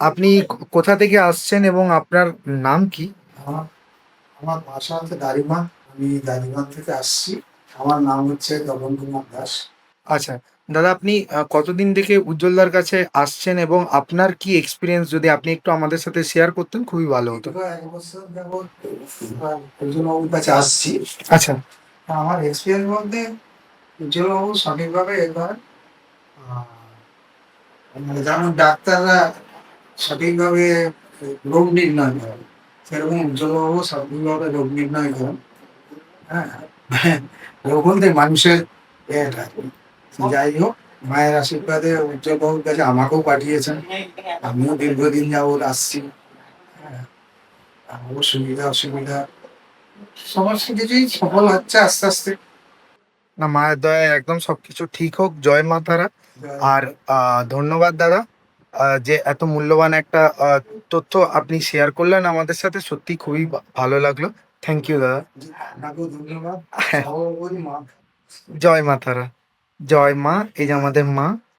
আপনি কোথা থেকে আসছেন এবং আপনার নাম কি? আমার আমার বাসা হচ্ছে দারিমা। আমি দারিমা থেকে আসছি। আমার নাম হচ্ছে তপন কুমার দাস। আচ্ছা, দাদা আপনি কতদিন থেকে উজ্জ্বলদার কাছে আসছেন এবং আপনার কি এক্সপেরিয়েন্স যদি আপনি একটু আমাদের সাথে শেয়ার করতেন খুবই ভালো হতো। দীর্ঘ ১ বছর যাবৎ উজ্জ্বলবাবুর কাছে আসছি। আচ্ছা, তা আমার এক্সপিরিয়েন্স বলতে উজ্জ্বলবাবু সঠিকভাবে এবার মানে যেমন ডাক্তাররা সঠিকভাবে রোগ নির্ণয় করেন, সেরকম উজ্জ্বলবাবু সঠিকভাবে রোগ নির্ণয় করেন। হ্যাঁ, রোগ বলতে মানুষের এটা আর কি। যাই হোক, মায়ের আশীর্বাদে উজ্জ্বলবাবুর কাছে আমাকেও পাঠিয়েছেন। আমিও দীর্ঘদিন যাবৎ আসছি। হ্যাঁ, আমারও সুবিধা অসুবিধা সমস্ত কিছুই সফল হচ্ছে আস্তে আস্তে। না মায়ের দয়ায় একদম সবকিছু ঠিক হোক। জয় মা তারা। আর ধন্যবাদ দাদা, যে এত মূল্যবান একটা তথ্য আপনি শেয়ার করলেন আমাদের সাথে। সত্যি খুবই ভালো লাগলো। থ্যাংক ইউ দাদা। আপনাকেও ধন্যবাদ। সর্বোপরি মা। জয় মা তারা। জয় মা। এই যে আমাদের মা।